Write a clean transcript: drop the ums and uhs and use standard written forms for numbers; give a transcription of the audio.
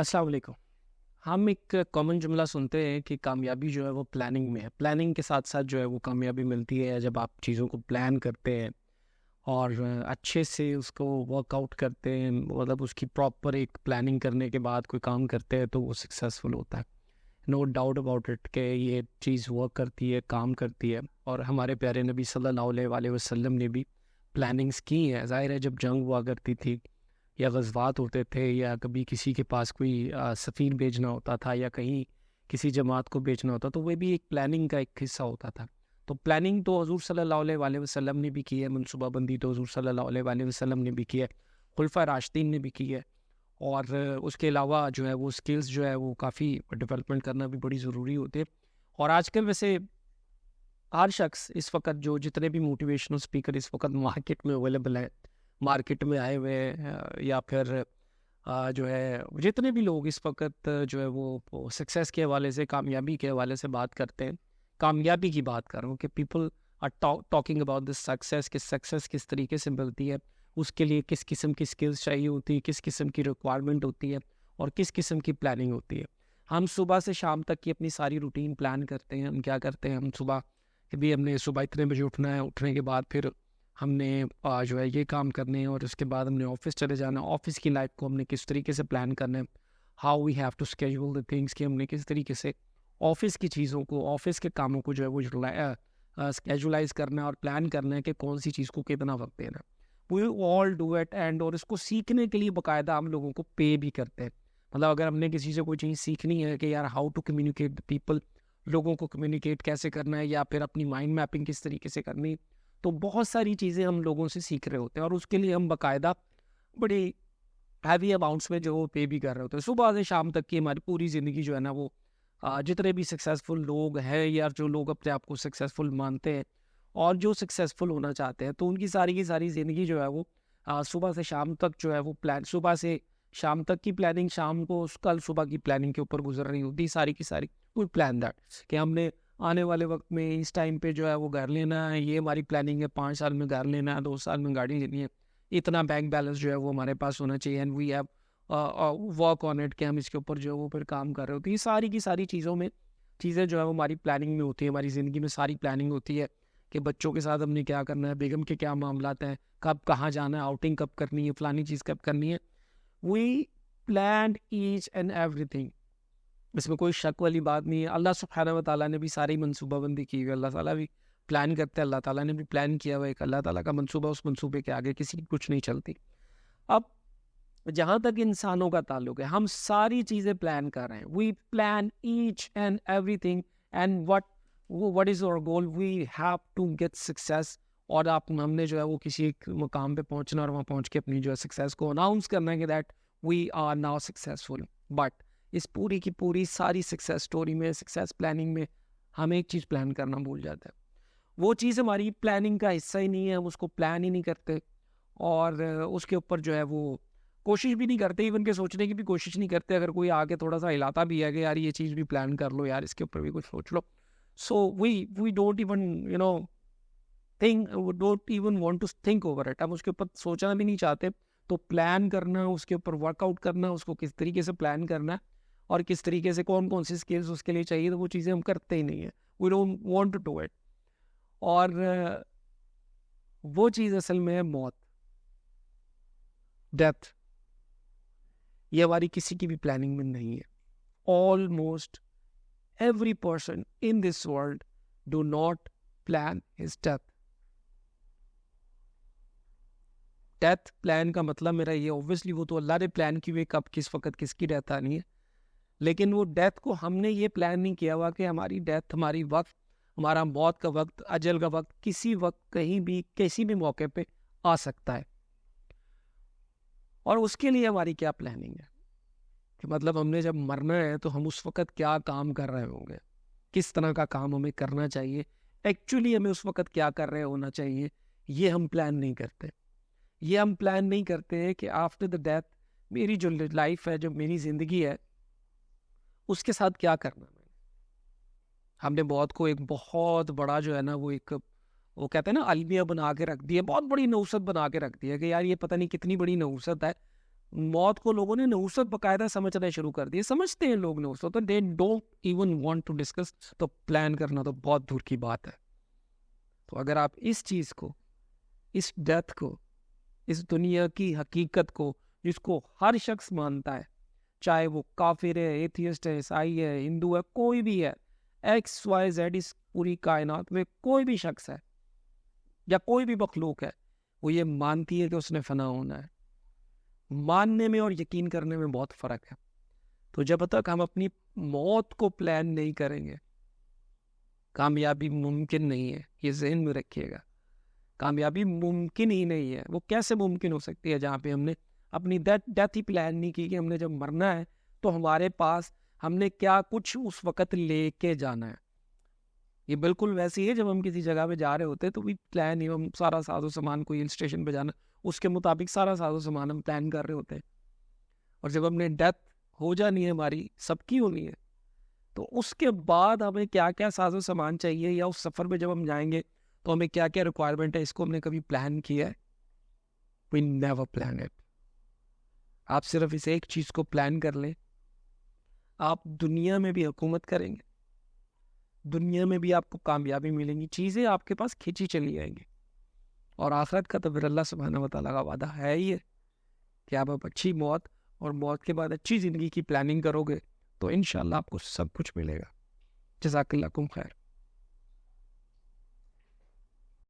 السلام علیکم. ہم ایک کامن جملہ سنتے ہیں کہ کامیابی جو ہے وہ پلاننگ میں ہے. پلاننگ کے ساتھ ساتھ جو ہے وہ کامیابی ملتی ہے جب آپ چیزوں کو پلان کرتے ہیں اور اچھے سے اس کو ورک آؤٹ کرتے ہیں. مطلب اس کی پراپر ایک پلاننگ کرنے کے بعد کوئی کام کرتے ہیں تو وہ سکسیزفل ہوتا ہے. نو ڈاؤٹ اباؤٹ اٹ کہ یہ چیز ورک کرتی ہے, کام کرتی ہے. اور ہمارے پیارے نبی صلی اللہ علیہ وآلہ وسلم نے بھی پلاننگز کی ہیں. ظاہر ہے جب جنگ ہوا کرتی تھی یا غزوات ہوتے تھے یا کبھی کسی کے پاس کوئی سفیر بھیجنا ہوتا تھا یا کہیں کسی جماعت کو بھیجنا ہوتا تو وہ بھی ایک پلاننگ کا ایک حصہ ہوتا تھا. تو پلاننگ تو حضور صلی اللہ علیہ وآلہ وسلم نے بھی کی ہے, منصوبہ بندی تو حضور صلی اللہ علیہ وآلہ وسلم نے بھی کی ہے, خلفۂ راشدین نے بھی کی ہے. اور اس کے علاوہ جو ہے وہ سکلز جو ہے وہ کافی ڈیولپمنٹ کرنا بھی بڑی ضروری ہوتی ہے. اور آج کل ویسے ہر شخص اس وقت جتنے بھی موٹیویشنل اسپیکر اس وقت مارکیٹ میں اویلیبل ہیں, مارکیٹ میں آئے ہوئے ہیں, یا پھر جو ہے جتنے بھی لوگ اس وقت جو ہے وہ سکسیس کے حوالے سے, کامیابی کے حوالے سے بات کرتے ہیں, کامیابی کی بات کر رہا ہوں کہ people are talking about this success, کہ سکسیس کس طریقے سے ملتی ہے, اس کے لیے کس قسم کی سکلز چاہیے ہوتی ہے, کس قسم کی ریکوائرمنٹ ہوتی ہے اور کس قسم کی پلاننگ ہوتی ہے. ہم صبح سے شام تک کی اپنی ساری روٹین پلان کرتے ہیں. ہم کیا کرتے ہیں, ہم صبح کہ ہم نے صبح اتنے بجے اٹھنا ہے, اٹھنے کے بعد پھر ہم نے جو ہے یہ کام کرنے ہیں اور اس کے بعد ہم نے آفس چلے جانا. آفس کی لائف کو ہم نے کس طریقے سے پلان کرنا ہے, how we have to schedule the things, کہ ہم نے کس طریقے سے آفس کی چیزوں کو, آفس کے کاموں کو جو ہے وہ اسکیجولائز کرنا ہے اور پلان کرنا ہے کہ کون سی چیز کو کتنا وقت دینا ہے. وی آل ڈو اٹ. اینڈ اور اس کو سیکھنے کے لیے باقاعدہ ہم لوگوں کو پے بھی کرتے ہیں. مطلب اگر ہم نے کسی سے کوئی چیز سیکھنی ہے کہ یار ہاؤ ٹو کمیونیکیٹ پیپل, لوگوں کو کمیونیکیٹ کیسے کرنا ہے, یا پھر اپنی مائنڈ میپنگ کس طریقے سے کرنی ہے, تو بہت ساری چیزیں ہم لوگوں سے سیکھ رہے ہوتے ہیں اور اس کے لیے ہم باقاعدہ بڑی ہیوی اماؤنٹس میں جو وہ پے بھی کر رہے ہوتے ہیں. صبح سے شام تک کی ہماری پوری زندگی جو ہے نا وہ جتنے بھی سکسیزفل لوگ ہیں یا جو لوگ اپنے آپ کو سکسیزفل مانتے ہیں اور جو سکسیزفل ہونا چاہتے ہیں, تو ان کی ساری زندگی جو ہے وہ صبح سے شام تک جو ہے وہ صبح سے شام تک کی پلاننگ, شام کو کل صبح کی پلاننگ کے اوپر گزر رہی ہوتی ساری کی ساری. کوئی پلان دیٹ کہ ہم نے آنے والے وقت میں اس ٹائم پہ جو ہے وہ گھر لینا ہے, یہ ہماری پلاننگ ہے, 5 سال میں گھر لینا ہے, 2 سال میں گاڑی لینی ہے, اتنا بینک بیلنس جو ہے وہ ہمارے پاس ہونا چاہیے, and we have work on it, کہ ہم اس کے اوپر جو ہے وہ پھر کام کر رہے ہوتے ہیں. یہ ساری کی ساری چیزیں جو ہے وہ ہماری پلاننگ میں ہوتی ہے. ہماری زندگی میں ساری پلاننگ ہوتی ہے کہ بچوں کے ساتھ ہم نے کیا کرنا ہے, بیگم کے کیا معاملات ہیں, کب کہاں جانا ہے, آؤٹنگ کب کرنی ہے, فلانی چیز کب کرنی ہے. We planned each and everything. اس میں کوئی شک والی بات نہیں ہے. اللہ سبحانہ و تعالیٰ نے بھی ساری منصوبہ بندی کی ہوئی. اللہ تعالیٰ بھی پلان کرتے ہیں, اللہ تعالیٰ نے بھی پلان کیا ہوا ہے. اللہ تعالیٰ کا منصوبہ, اس منصوبے کے آگے کسی کی کچھ نہیں چلتی. اب جہاں تک انسانوں کا تعلق ہے, ہم ساری چیزیں پلان کر رہے ہیں. We plan each and everything, and what is our goal, we have to get success. اور ہم نے جو ہے وہ کسی ایک مقام پہ پہنچنا اور وہاں پہنچ کے اپنی جو ہے سکسیس کو اناؤنس کرنا ہے کہ that we are now successful. But اس پوری کی پوری ساری سکسیس سٹوری میں, سکسیس پلاننگ میں, ہم ایک چیز پلان کرنا بھول جاتے ہیں. وہ چیز ہماری پلاننگ کا حصہ ہی نہیں ہے, ہم اس کو پلان ہی نہیں کرتے اور اس کے اوپر جو ہے وہ کوشش بھی نہیں کرتے, ایون کہ سوچنے کی بھی کوشش نہیں کرتے. اگر کوئی آگے تھوڑا سا ہلاتا بھی ہے کہ یار یہ چیز بھی پلان کر لو, یار اس کے اوپر بھی کچھ سوچ لو, so we don't even don't even want to think over it. ہم اس کے اوپر سوچنا بھی نہیں چاہتے. تو پلان کرنا, اس کے اوپر ورک آؤٹ کرنا, اس کو کس طریقے سے پلان کرنا اور کس طریقے سے کون سی سکلز اس کے لیے چاہیے, تو وہ چیزیں ہم کرتے ہی نہیں ہیں. We don't want to do it. اور وہ چیز اصل میں ہے موت, ڈیتھ. یہ ہماری کسی کی بھی پلاننگ میں نہیں ہے. Almost every person in this world do not plan his death. Death plan کا مطلب میرا یہ, اوبویسلی وہ تو اللہ نے پلان کی ہوئی کب کس وقت کس کی ڈیتھ آنی ہے, لیکن وہ ڈیتھ کو ہم نے یہ پلان نہیں کیا ہوا کہ ہماری ڈیتھ, ہماری وقت, ہمارا موت کا وقت, اجل کا وقت کسی وقت کہیں بھی کسی بھی موقع پہ آ سکتا ہے. اور اس کے لیے ہماری کیا پلاننگ ہے کہ مطلب ہم نے جب مرنا ہے تو ہم اس وقت کیا کام کر رہے ہوں گے, کس طرح کا کام ہمیں کرنا چاہیے, ایکچولی ہمیں اس وقت کیا کر رہے ہونا چاہیے, یہ ہم پلان نہیں کرتے. یہ ہم پلان نہیں کرتے کہ آفٹر دا ڈیتھ میری جو لائف ہے, جو میری زندگی ہے, اس کے ساتھ کیا کرنا ہے. ہم نے موت کو ایک بہت بڑا جو ہے نا وہ کہتے ہیں نا المیہ بنا کے رکھ دیا, بہت بڑی نحوست بنا کے رکھ دیا کہ یار یہ پتہ نہیں کتنی بڑی نحوست ہے, موت کو لوگوں نے نحوست باقاعدہ سمجھنا شروع کر دیے, سمجھتے ہیں لوگ نحوست, تو they don't even want to discuss. تو پلان کرنا تو بہت دور کی بات ہے. تو اگر آپ اس چیز کو, اس ڈیتھ کو, اس دنیا کی حقیقت کو, جس کو ہر شخص مانتا ہے, چاہے وہ کافر ہے, ایتھیسٹ ہے, عیسائی ہے, ہندو ہے, کوئی بھی ہے, ایکس وائی زیڈ, اس پوری کائنات میں کوئی بھی شخص ہے یا کوئی بھی مخلوق ہے, وہ یہ مانتی ہے کہ اس نے فنا ہونا ہے. ماننے میں اور یقین کرنے میں بہت فرق ہے. تو جب تک ہم اپنی موت کو پلان نہیں کریں گے, کامیابی ممکن نہیں ہے. یہ ذہن میں رکھیے گا, کامیابی ممکن ہی نہیں ہے. وہ کیسے ممکن ہو سکتی ہے جہاں پہ ہم نے اپنی ڈیتھ ہی پلان نہیں کی کہ ہم نے جب مرنا ہے تو ہمارے پاس ہم نے کیا کچھ اس وقت لے کے جانا ہے. یہ بالکل ویسی ہے جب ہم کسی جگہ پہ جا رہے ہوتے تو بھی پلان ہی, ہم سارا ساز و سامان, کوئی ہل اسٹیشن پہ جانا, اس کے مطابق سارا ساز و سامان ہم پلان کر رہے ہوتے ہیں. اور جب ہم نے ڈیتھ ہو جانی ہے, ہماری سب کی ہونی ہے, تو اس کے بعد ہمیں کیا کیا ساز و سامان چاہیے, یا اس سفر میں جب ہم جائیں گے تو ہمیں کیا کیا ریکوائرمنٹ ہے, اس کو ہم نے کبھی پلان کیا ہے؟ We never plan it. آپ صرف اس ایک چیز کو پلان کر لیں, آپ دنیا میں بھی حکومت کریں گے, دنیا میں بھی آپ کو کامیابی ملیں گی, چیزیں آپ کے پاس کھینچی چلی جائیں گی. اور آخرت کا تو پھر اللہ سبحانہ و تعالیٰ کا وعدہ ہے ہی ہے کہ آپ اچھی موت اور موت کے بعد اچھی زندگی کی پلاننگ کرو گے تو انشاءاللہ آپ کو سب کچھ ملے گا. جزاک اللہ خیر.